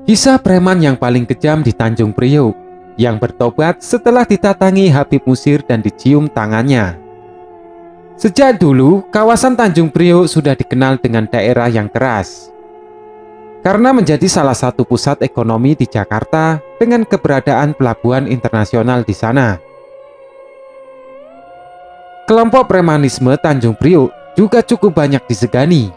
Kisah preman yang paling kejam di Tanjung Priok, yang bertobat setelah ditatangi Habib Musir dan dicium tangannya. Sejak dulu, kawasan Tanjung Priok sudah dikenal dengan daerah yang keras. Karena menjadi salah satu pusat ekonomi di Jakarta dengan keberadaan pelabuhan internasional di sana. Kelompok premanisme Tanjung Priok juga cukup banyak disegani.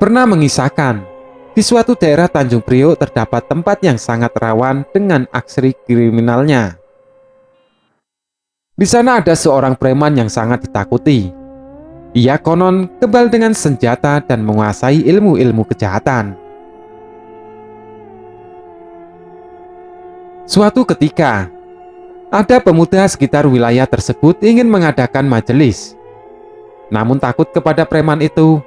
Pernah mengisahkan, di suatu daerah Tanjung Priok terdapat tempat yang sangat rawan dengan aksi kriminalnya. Di sana ada seorang preman yang sangat ditakuti. Ia konon kebal dengan senjata dan menguasai ilmu-ilmu kejahatan. Suatu ketika, ada pemuda sekitar wilayah tersebut ingin mengadakan majelis. Namun takut kepada preman itu,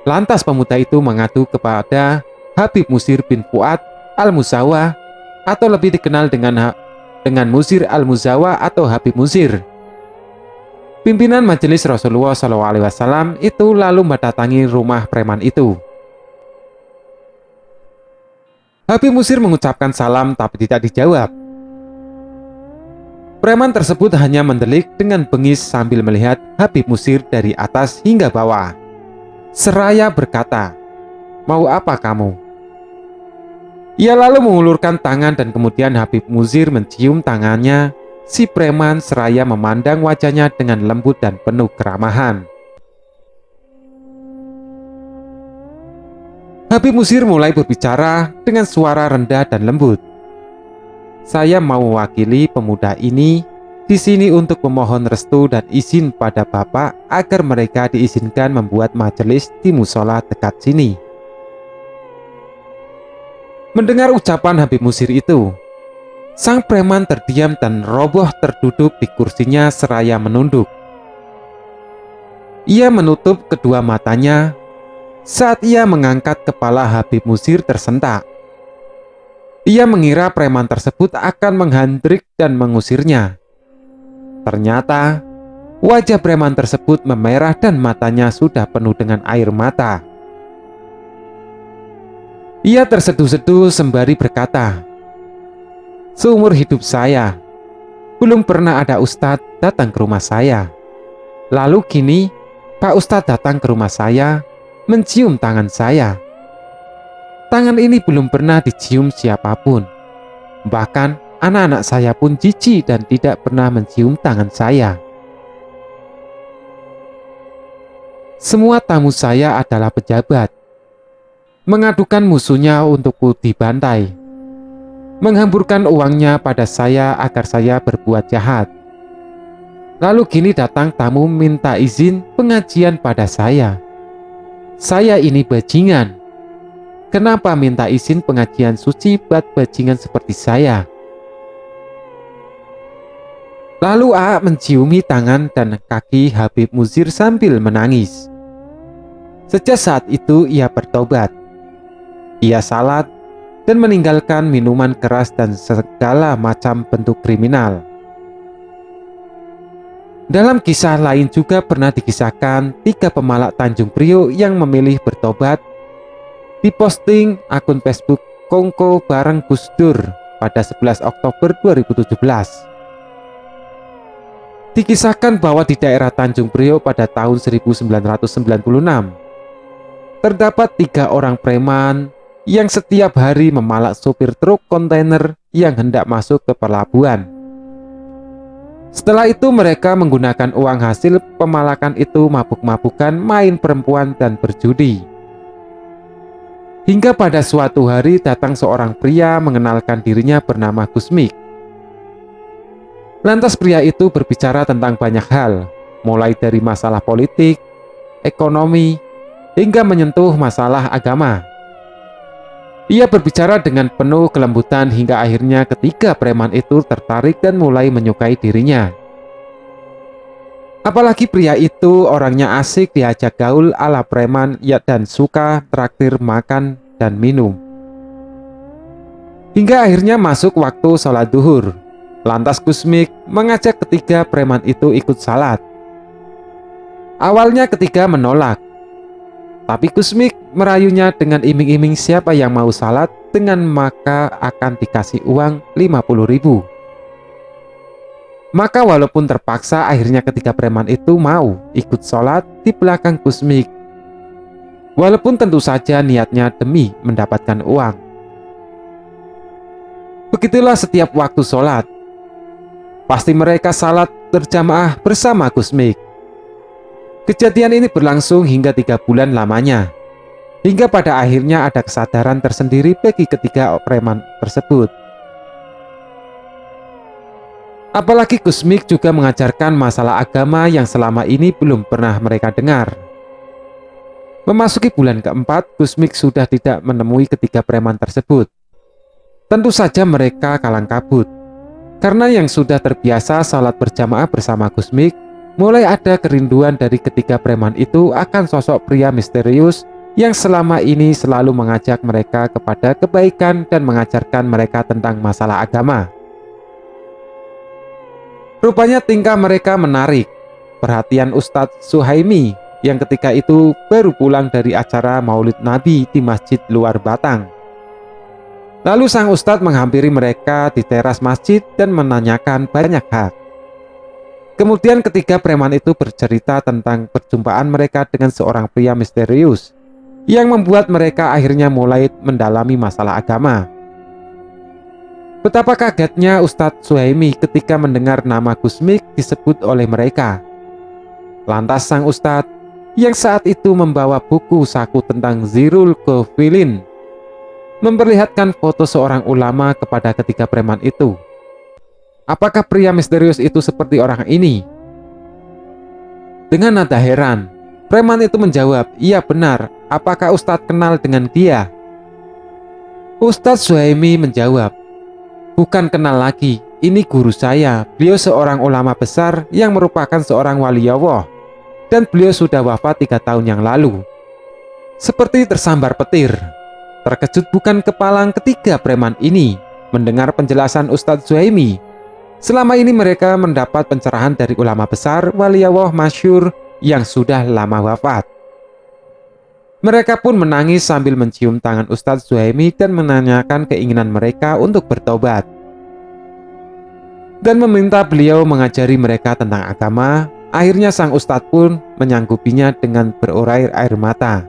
lantas pemuda itu mengadu kepada Habib Musir bin Fuad al-Muzawa, atau lebih dikenal dengan Musir al-Muzawa atau Habib Musir. Pimpinan majelis Rasulullah SAW itu lalu mendatangi rumah preman itu. Habib Musir mengucapkan salam tapi tidak dijawab. Preman tersebut hanya mendelik dengan bengis sambil melihat Habib Musir dari atas hingga bawah. Seraya berkata, "Mau apa kamu?" Ia lalu mengulurkan tangan dan kemudian Habib Musir mencium tangannya. Si preman seraya memandang wajahnya dengan lembut dan penuh keramahan. Habib Musir mulai berbicara dengan suara rendah dan lembut. "Saya mau mewakili pemuda ini di sini untuk memohon restu dan izin pada Bapak agar mereka diizinkan membuat majelis di musola dekat sini." Mendengar ucapan Habib Musir itu, sang preman terdiam dan roboh terduduk di kursinya seraya menunduk. Ia menutup kedua matanya. Saat ia mengangkat kepala, Habib Musir tersentak. Ia mengira preman tersebut akan menghandrik dan mengusirnya. Ternyata wajah preman tersebut memerah dan matanya sudah penuh dengan air mata. Ia terseduh-seduh sembari berkata, "Seumur hidup saya, belum pernah ada ustadz datang ke rumah saya. Lalu kini, Pak Ustadz datang ke rumah saya, mencium tangan saya. Tangan ini belum pernah dicium siapapun. Bahkan anak-anak saya pun jijik dan tidak pernah mencium tangan saya. Semua tamu saya adalah pejabat, mengadukan musuhnya untukku dibantai, menghamburkan uangnya pada saya agar saya berbuat jahat. Lalu kini datang tamu minta izin pengajian pada saya. Saya ini bajingan. Kenapa minta izin pengajian suci buat bajingan seperti saya?" Lalu A menciumi tangan dan kaki Habib Musir sambil menangis. Sejak saat itu ia bertobat. Ia salat dan meninggalkan minuman keras dan segala macam bentuk kriminal. Dalam kisah lain juga pernah dikisahkan 3 pemalak Tanjung Priok yang memilih bertobat. Diposting akun Facebook Kongko bareng Gus Dur pada 11 Oktober 2017. Dikisahkan bahwa di daerah Tanjung Priok pada tahun 1996 terdapat 3 orang preman yang setiap hari memalak sopir truk kontainer yang hendak masuk ke pelabuhan. Setelah itu mereka menggunakan uang hasil pemalakan itu mabuk-mabukan, main perempuan dan berjudi. Hingga pada suatu hari datang seorang pria mengenalkan dirinya bernama Gusmik. Lantas pria itu berbicara tentang banyak hal, mulai dari masalah politik, ekonomi, hingga menyentuh masalah agama. Ia berbicara dengan penuh kelembutan hingga akhirnya ketiga preman itu tertarik dan mulai menyukai dirinya. Apalagi pria itu orangnya asik diajak gaul ala preman dan suka traktir makan dan minum. Hingga akhirnya masuk waktu sholat duhur. Lantas Gusmik mengajak ketiga preman itu ikut salat. Awalnya ketiga menolak. Tapi Kusmik merayunya dengan iming-iming siapa yang mau salat dengan maka akan dikasih uang 50.000. Maka walaupun terpaksa, akhirnya ketiga preman itu mau ikut sholat di belakang Kusmik. Walaupun tentu saja niatnya demi mendapatkan uang. Begitulah setiap waktu sholat. Pasti mereka salat berjamaah bersama Kusmik. Kejadian ini berlangsung hingga 3 bulan lamanya. Hingga pada akhirnya ada kesadaran tersendiri bagi ketiga preman tersebut. Apalagi Kusmik juga mengajarkan masalah agama yang selama ini belum pernah mereka dengar. Memasuki bulan keempat, Kusmik sudah tidak menemui ketiga preman tersebut. Tentu saja mereka kalang kabut. Karena yang sudah terbiasa salat berjamaah bersama Kusmik, mulai ada kerinduan dari ketiga preman itu akan sosok pria misterius yang selama ini selalu mengajak mereka kepada kebaikan dan mengajarkan mereka tentang masalah agama. Rupanya tingkah mereka menarik perhatian Ustadz Suhaimi yang ketika itu baru pulang dari acara Maulid Nabi di Masjid Luar Batang. Lalu sang Ustadz menghampiri mereka di teras masjid dan menanyakan banyak hal. Kemudian ketiga preman itu bercerita tentang perjumpaan mereka dengan seorang pria misterius yang membuat mereka akhirnya mulai mendalami masalah agama. Betapa kagetnya Ustadz Suhaimi ketika mendengar nama Kusmik disebut oleh mereka. Lantas sang Ustadz yang saat itu membawa buku saku tentang Zirul Ghafilin memperlihatkan foto seorang ulama kepada ketiga preman itu. Apakah pria misterius itu seperti orang ini? Dengan nada heran, preman itu menjawab, "Iya benar, apakah Ustadz kenal dengan dia?" Ustadz Suhaimi menjawab, "Bukan kenal lagi, ini guru saya. Beliau seorang ulama besar yang merupakan seorang wali Allah. Dan beliau sudah wafat 3 tahun yang lalu." Seperti tersambar petir, terkejut bukan kepalang ketiga preman ini mendengar penjelasan Ustadz Suhaimi. Selama ini mereka mendapat pencerahan dari ulama besar wali Allah masyhur yang sudah lama wafat. Mereka pun menangis sambil mencium tangan Ustadz Suhaimi dan menanyakan keinginan mereka untuk bertobat. Dan meminta beliau mengajari mereka tentang agama. Akhirnya sang Ustadz pun menyanggupinya dengan berurai air mata.